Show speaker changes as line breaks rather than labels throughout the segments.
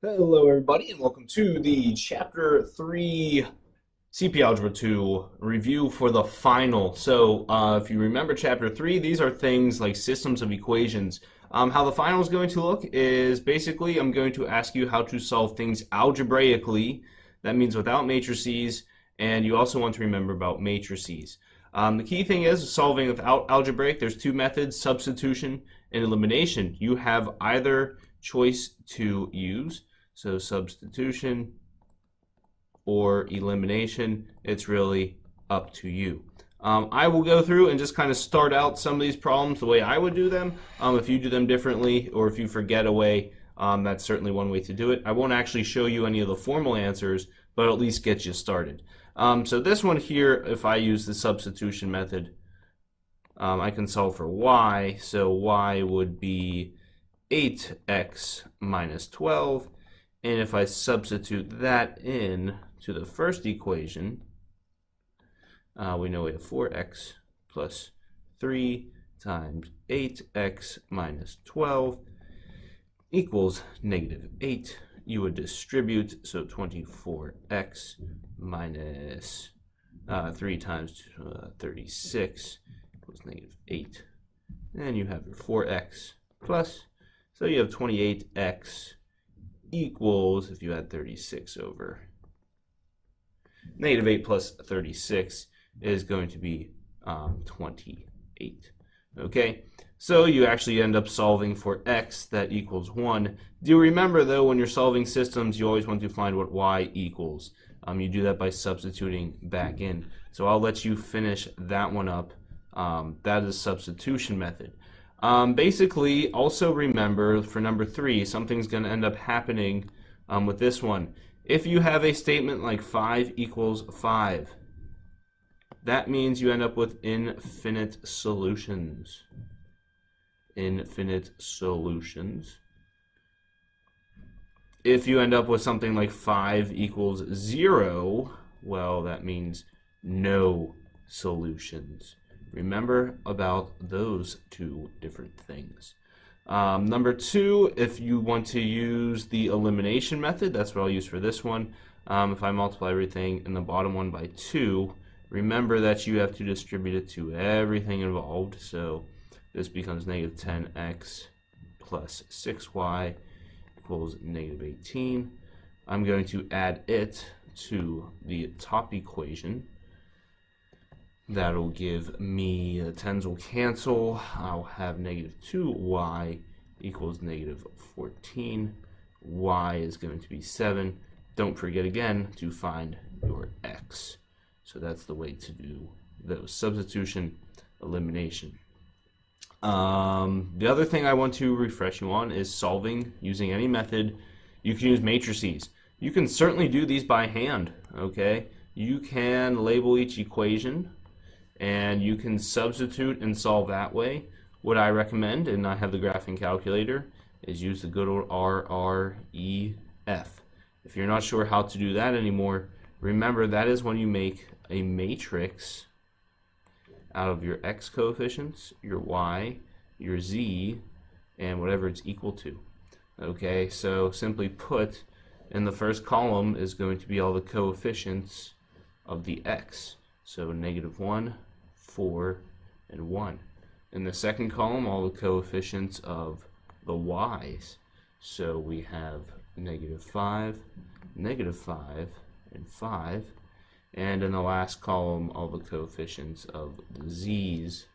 Hello, everybody, and welcome to the Chapter 3 CP Algebra 2 review for the final. If you remember Chapter 3, these are things like systems of equations. How the final is going to look is basically I'm going to ask you how to solve things algebraically. That means without matrices, and you also want to remember about matrices. The key thing is solving without algebraic, there's two methods, substitution and elimination. You have either choice to use. So substitution or elimination, it's really up to you. I will go through and just kind of start out some of these problems the way I would do them. If you do them differently or if you forget a way, that's certainly one way to do it. I won't actually show you any of the formal answers, but at least get you started. So this one here, if I use the substitution method, I can solve for y. So y would be 8x minus 12. And if I substitute that in to the first equation, we know we have 4x plus 3 times 8x minus 12 equals negative 8. You would distribute, so 24x minus 3 times 36 equals negative 8. And you have your 4x plus, so you have 28x equals, if you add 36 over, negative 8 plus 36 is going to be 28. Okay, so you actually end up solving for x that equals 1. Do remember, though, when you're solving systems, you always want to find what y equals. You do that by substituting back in. So I'll let you finish that one up. That is substitution method. Basically, also remember for number 3, something's going to end up happening with this one. If you have a statement like 5 equals 5, that means you end up with infinite solutions. Infinite solutions. If you end up with something like 5 equals 0, well, that means no solutions. Remember about those two different things. Number 2, if you want to use the elimination method, that's what I'll use for this one. If I multiply everything in the bottom one by 2, remember that you have to distribute it to everything involved. So this becomes negative 10x plus 6y equals negative 18. I'm going to add it to the top equation. That'll give me, the 10s will cancel. I'll have negative 2y equals negative 14. Y is going to be 7. Don't forget again to find your x. So that's the way to do those. Substitution, elimination. The other thing I want to refresh you on is solving using any method. You can use matrices. You can certainly do these by hand, okay? You can label each equation and you can substitute and solve that way. What I recommend, and I have the graphing calculator, is use the good old RREF. If you're not sure how to do that anymore, remember that is when you make a matrix out of your x coefficients, your y, your z, and whatever it's equal to. Okay, so simply put, in the first column is going to be all the coefficients of the x. So negative 1, 4, and 1. In the second column, all the coefficients of the y's. So we have negative 5, and 5. And in the last column, all the coefficients of the z's.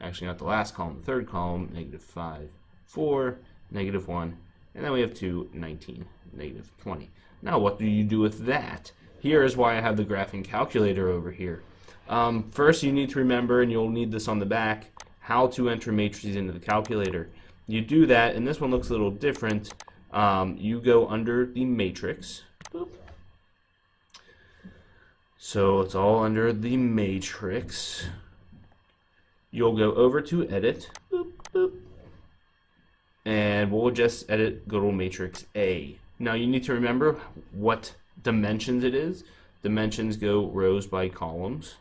Actually, not the last column, the third column, negative 5, 4, negative 1. And then we have 2, 19, negative 20. Now, what do you do with that? Here is why I have the graphing calculator over here. First, you need to remember, and you'll need this on the back, how to enter matrices into the calculator. You do that, and this one looks a little different. You go under the matrix. Boop. So it's all under the matrix. You'll go over to edit. Boop, boop. And we'll just edit good old matrix A. Now you need to remember what dimensions it is. Dimensions go rows by columns.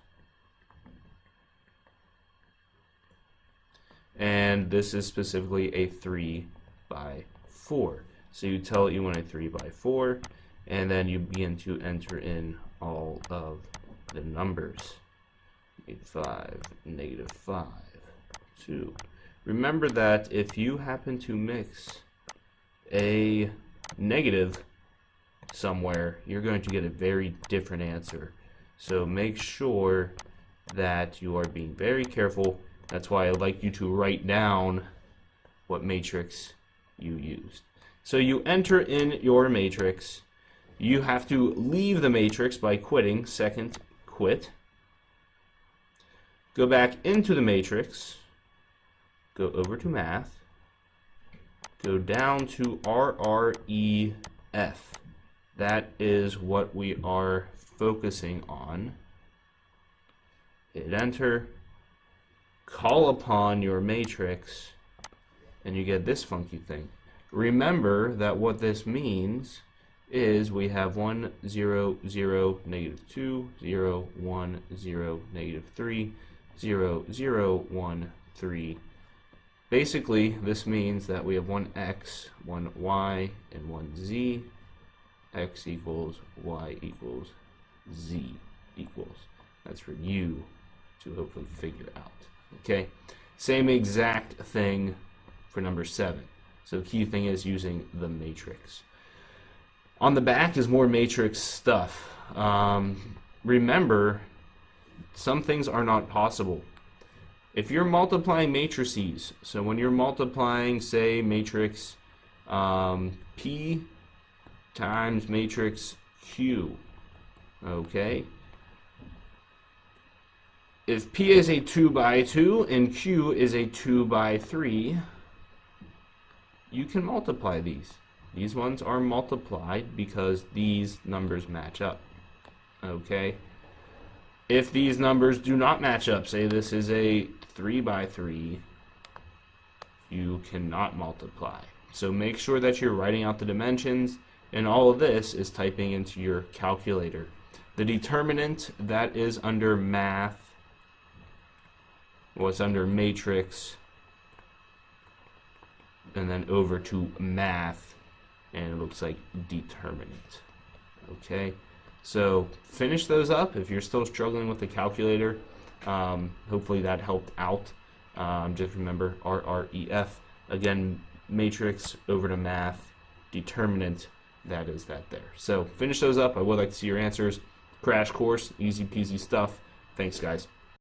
And this is specifically a 3 by 4. So you tell it you want a 3 by 4, and then you begin to enter in all of the numbers. 5, -5, 2. Remember that if you happen to mix a negative somewhere, you're going to get a very different answer. So make sure that you are being very careful. That's why I'd like you to write down what matrix you used. So you enter in your matrix. You have to leave the matrix by quitting. Second, quit. Go back into the matrix. Go over to math. Go down to RREF. That is what we are focusing on. Hit enter. Call upon your matrix, and you get this funky thing. Remember that what this means is we have 1, 0, 0, -2, 0, 1, 0, -3, 0, 0, 1, 3. Basically, this means that we have one x, one y, and one z. X equals y equals z equals. That's for you to hopefully figure out. Okay? Same exact thing for number 7. So the key thing is using the matrix. On the back is more matrix stuff. Remember, some things are not possible. If you're multiplying matrices, so when you're multiplying, say, matrix P times matrix Q, okay? If P is a 2 by 2 and Q is a 2 by 3, you can multiply these. These ones are multiplied because these numbers match up, okay? If these numbers do not match up, say this is a 3 by 3, you cannot multiply. So make sure that you're writing out the dimensions, and all of this is typing into your calculator. The determinant, that is under math, what's under matrix, and then over to math, and it looks like determinant. Okay, so finish those up. If you're still struggling with the calculator, hopefully that helped out. Just remember RREF. Again, matrix over to math, determinant, that is that there. So finish those up. I would like to see your answers. Crash course, easy peasy stuff. Thanks, guys.